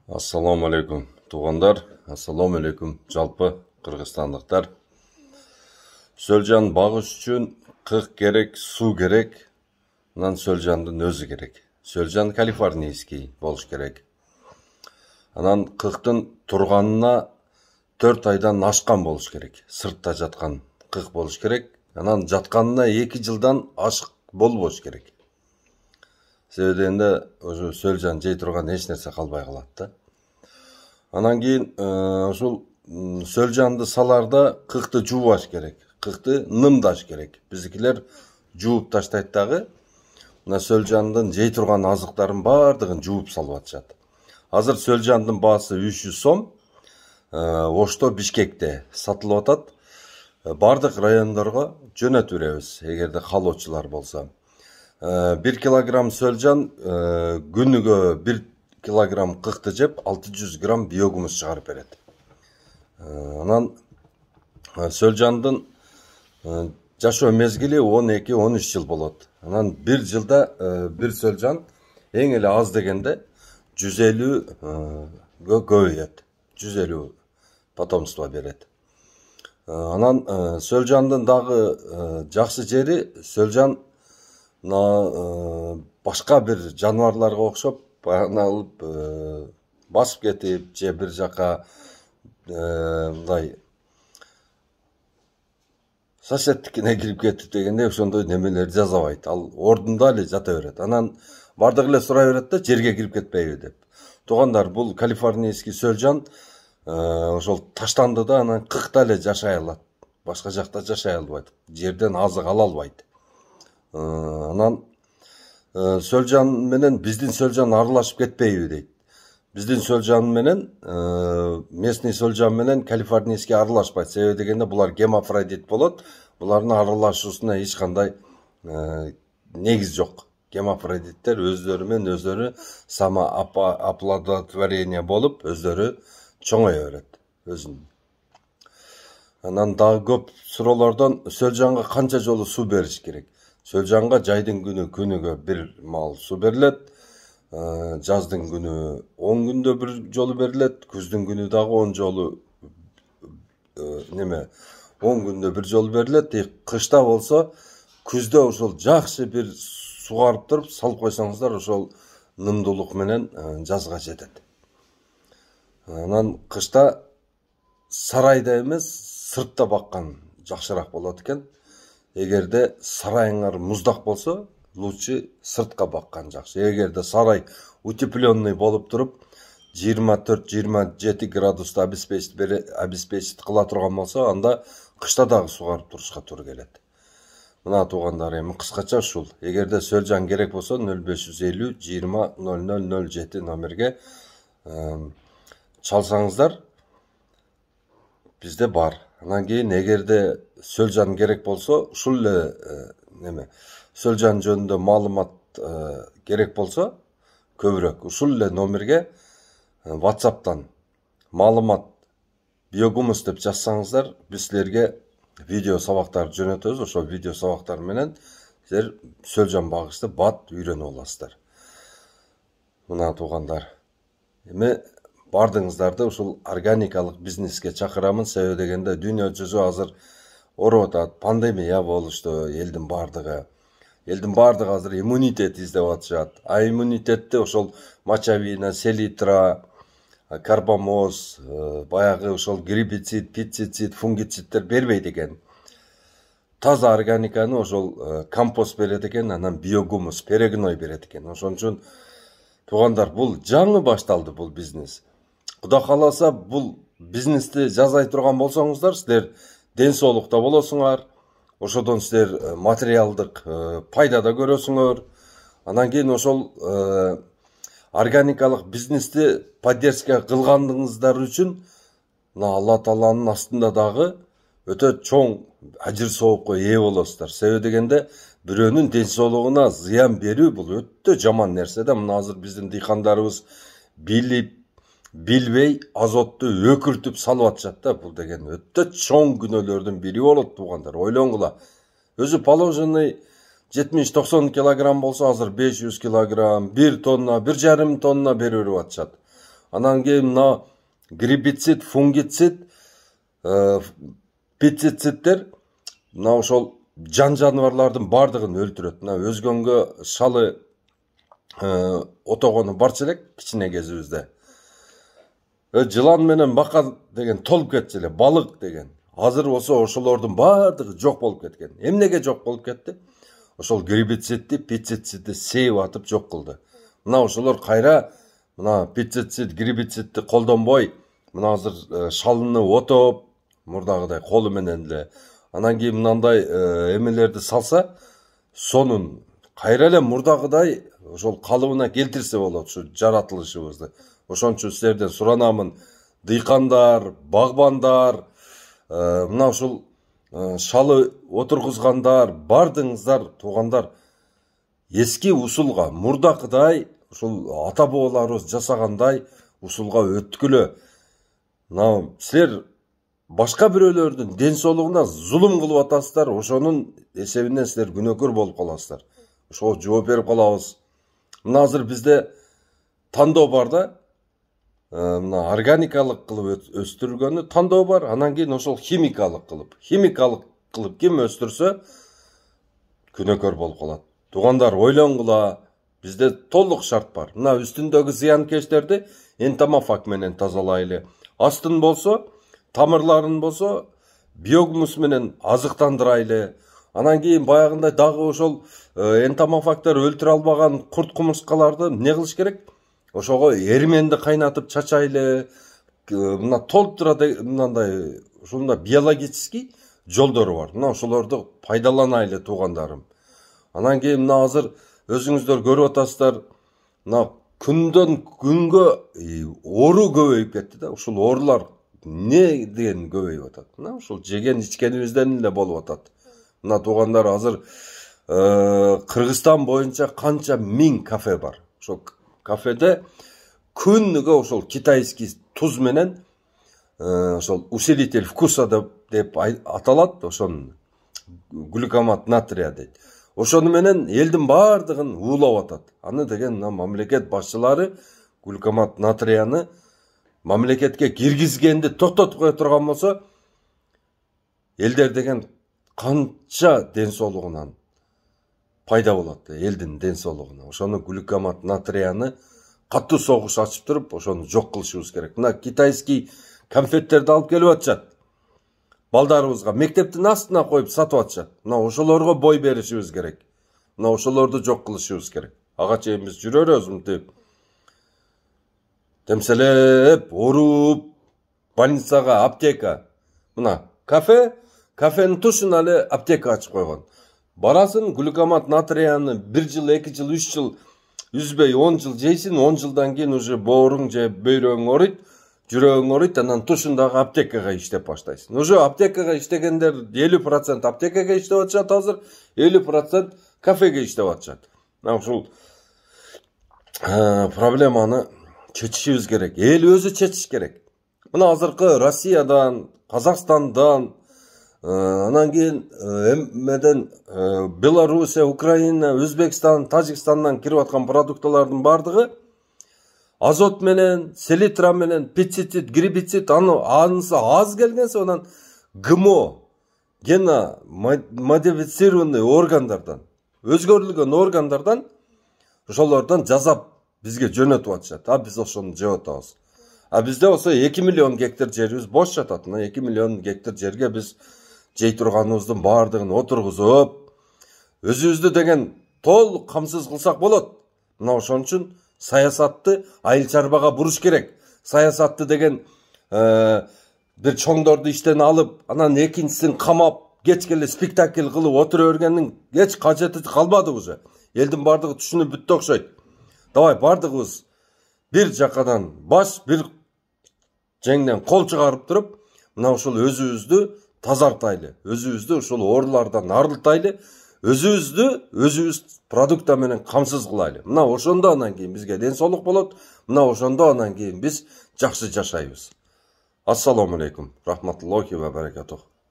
Ассаламу алейкум туғандар, ассаламу алейкум жалпы қырғызстандықтар. Сөлжан бағыш үшін қық керек, су керек, нан сөлжандың өзі керек. Сөлжан калифорнийский болуш керек. Анан қықтың тұрғанына 4 айдан ашқан болуш керек. Сыртта жатқан қық болуш керек. Анан жатқанына 2 жылдан ашық болбош керек. Себебинде сөлжан жей турган эч нерсе калбай калат да. Анан кийин ушул сөлжанды саларда кыкты жуубаш керек. Кыкты нымдаш керек. Биздикилер жууп таштайт дагы. Мына сөлжандын жей турган азыктарын бардыгын жууп салып атышат. Азыр сөлжандын баасы 300 сом. Ошто Бишкекте сатылып атат. Бардык райондорго жөнөтүп беребиз, эгерде каалоочулар болсо. 1 килограмм сөлжан күнүгө 1 килограмм кыкты жеп 600 грамм биогумус чыгарып берет. Анан сөлжандын жашоо мезгили 12-13 жыл болот. Анан 1 жылда бир сөлжан эң эле аз дегенде 150 көбөйөт. 150 потомство берет. Анан сөлжандын дагы жакшы жери сөлжан башка бир жаныбарларга окшоп алып басып кетип же бир жака мындай соседтикине кирип кетип дегенде ошондой немелерди жасабайт. Ал ордунда эле жата берет. Анан бардык эле сурай берет да, жерге кирип кетпейби деп. Тугандар, бул калифорнийский сөлжан ошол таштанды да, анан кыкта эле жашай алат. Башка жакта жашай албайт. Жерден азык ала албайт. Анан сөлжан менен биздин сөлжан аралашып кетпейби дейт. Биздин сөлжан менен местный сөлжан менен калифорнийский аралашпайт. Себеби дегенде булар гемафродит болот. Булардын аралашуусуна эч кандай негиз жок. Гемафродиттер өздөрү менен өздөрү самооплодотворение болуп, өздөрү чоңое берет өзүн. Анан дагы көп суроолордон сөлжанга канча жолу суу бериш керек? Сөлжанга жайдын күнүгө бир маал суу берилет. Жаздын күнү 10 күндө бир жолу берилет. Күздүн күнү дагы 10 жолу 10 күндө бир жолу берилет. Кышта болсо күздө ошол жакшы бир сугарып туруп салып койсоңуздар, ошол нымдуулук менен жазга жетет. Анан кышта сарайда эмес, сыртта баккан жакшыраак болот экен. Эгерде сарайыңар муздак болсо, лучше сыртка баккан жакшы. Эгерде сарай утепленный болуп туруп, 24-27 градуста обеспечить кыла турган болсо, анда кышта дагы сугарып турушка туура келет. Мына туугандар, эми кыскача ушул. Эгерде сөлжан керек болсо 0550 20 0007 номерге чалсаңыздар, бизде бар. Анан кийин эгерде сөлжан керек болсо, ушул эле сөлжан жөнүндө маалымат керек болсо, көбүрөөк ушул эле номерге WhatsApp'тан маалымат биогумус деп жазсаңыздар, биз силерге видео сабактар жөнөтөбүз. Ошол видео сабактар менен силер сөлжан багышты бат үйрөнүп аласыздар. Мына туугандар, эми бардыңыздарды ушул органикалык бизнеске чакырамын. Себеби дегенде дүйнө жүзү азыр ооруп атат, пандемия болушту, элдин бардыгы азыр иммунитет издеп атышат. А иммунитетти ошол мочавина, селитра, карбамоз, баягы ошол гербицид, пестицид, фунгицидтер бербейт экен. Таза органиканы ошол компост берет экен, анан биогумус, перегной берет экен. Ошон үчүн туугандар, бул жаңы башталды бул бизнес. Кудай кааласа, бул бизнести жасай турган болсоңуздар, силер ден соолукта болосуңар. Ошодон силер материалдык пайда да көрөсүңөр. Анан кийин ошол органикалык бизнести поддержка кылгандыгыңыздар үчүн Алла Тааланын астында дагы өтө чоң ажыр соопко ээ болосуздар. Себеби дегенде бирөөнүн ден соолугуна зыян берүү бул өтө жаман нерсе да. Мына азыр биздин дыйкандарыбыз билбей азотту өкүртүп салып атышат да. Бул деген өтө чоң күнөөлөрдүн бири болот туугандар. Ойлоңгула. Өзү положенный 70-90 килограмм болсо, азыр 500 килограмм, 1 тонна, 1,5 тонна берип атышат. Анан кийин мына гербицид, фунгицид, пестициддер мына ошол жан жаныбарлардын бардыгын өлтүрөт. Мына өзгөнгө шалы отогону барчу элек кичине кезибизде. Жылан менен бака деген толуп кетчү эле, балык деген. Азыр болсо ошолордун бардыгы жок болуп кеткен. Эмнеге жок болуп кетти? Ошол гербицидди, пестицидди сейип атып жок кылды. Мына ошолор кайра мына пестицид, гербицидди колдонбой, мына азыр шалыны отоп, мурдагыдай колу менен эле. Анан кийин мындай эмелерди салса, сонун кайра эле мурдагыдай ошол калыбына келтирсе болот ушу жаратылышыбызды. Ошон үчүн силерден суранамын, дыйкандар, багбандар, мына ушул шалы отургузгандар, бардыңыздар, туугандар, эски усулга, мурдакыдай, ушул ата бабаларыбыз жасагандай усулга өткүлө. Мына силер башка бирөөлөрдүн ден соолугуна зулум кылып атасыздар, ошонун эсебинен силер күнөөкөр болуп каласыздар. Ошого жооп берип калабыз. Мына азыр бизде тандоо бар да, мына органикалык кылып өстүрүлгөнү тандоо бар, анан кийин ошол химикалык кылып ким өстүрсө күнөөкөр болуп калат. Туугандар, ойлонгула, бизде толук шарт бар. Мына үстүндөгү зыянкечтерди энтомофаг менен тазалайлы. Астын болсо, тамырларын болсо биогумус менен азыктандырайлы. Анан кийин баягындай дагы ошол энтомофагдар өлтүрө албаган курт кумурскаларды эмне кылыш керек? Ошого эрименди кайнатып чачайлы. Мына толтура мындай ушундай биологический жолдору бар. Мына ошолорду пайдаланайлы, туугандарым. Анан кийин мына азыр өзүңүздөр көрүп атасыздар, мына күндөн күнгө оору көбөйүп кетти да. Ушул оорулар эмне деген көбөйүп атат? Мына ушул жеген ичкенибизден эле болуп атат. Мына туугандар, азыр Кыргызстан боюнча канча миң кафе бар. Ошол кафеде күнүгө ошол китайский туз менен ошол усилитель вкуса деп аталат, ошон глюкомат натрия дейт. Ошону менен элдин бардыгын уулап атат. Аны деген мамлекет башчылары глюкомат натрияны мамлекетке киргизгенди токтотуп кое турган болсо, элдер деген канча ден соолугунан пайда болот, элдин ден соолугуна. Ошону глюкомат натрияны катуу согуш ачып туруп, ошону жок кылышыбыз керек. Мына китайский конфеттерди алып келип атышат. Балдарыбызга мектептин астына коюп сатып атышат. Мына ошолорго бой беришибиз керек. Мына ошолорду жок кылышыбыз керек. Ага чейин биз жүрөрүбүз мынтип. Темселеп, оруп, больницага, аптека. Мына кафенин тушуна эле аптека ачып койгон. Барасын, глюкомат натрияны 1 жыл, 2 жыл, 3 жыл үзбөй 10 жыл жейсин, 10 жылдан кийин уже бооруң же бөйрөгүң оройт, жүрөгүң оройт, анан тушундагы аптекага иштеп баштайсың. Уже аптекага иштегендер 50% аптекага иштеп атышат азыр, 50% кафеге иштеп атышат. Мына ушул проблеманы чечишибиз керек. Эл өзү чечиш керек. Мына азыркы Россиядан, Казакстандан, анан кийин эмеден Белоруссия, Украина, Өзбекстан, Тажикстандан кирип аткан продуктылардын бардыгы азот менен, селитра менен, пестицид, гербицид, анысы аз келгенсе, анан ГМО, гена модифицированный органдардан, өзгөрүлгөн органдардан, ошолордон жасап бизге жөнөтүп атышат. А биз ошону жеп атабыз. А бизде болсо 2 миллион гектар жерибиз бош жатат. Мына 2 миллион гектар жерге биз жей турганыбыздын бардыгын отургузуп, өзүбүздү деген толук камсыз кылсак болот. Мына ошон үчүн саясатты айыл чарбага буруш керек. Саясатты деген бир чоңдорду иштен алып, анан экинчисин камап, кечке спектакль кылып отура бергендин эч кажети калбады уже. Элдин бардыгы түшүнүп бүттү окшойт. Давай бардыгыбыз бир жакадан баш, бир жеңден кол чыгарып туруп, мына ушул өзүбүздү тазартайлы, өзүбүздү ушул оорулардан арылтайлы, өзүбүз продукта менен камсыз кылайлы. Мына ошондо анан кийин бизге ден соолук болот, мына ошондо анан кийин биз жакшы жашайбыз. Ассаламу алейкум, рахматуллахи ва баракатух.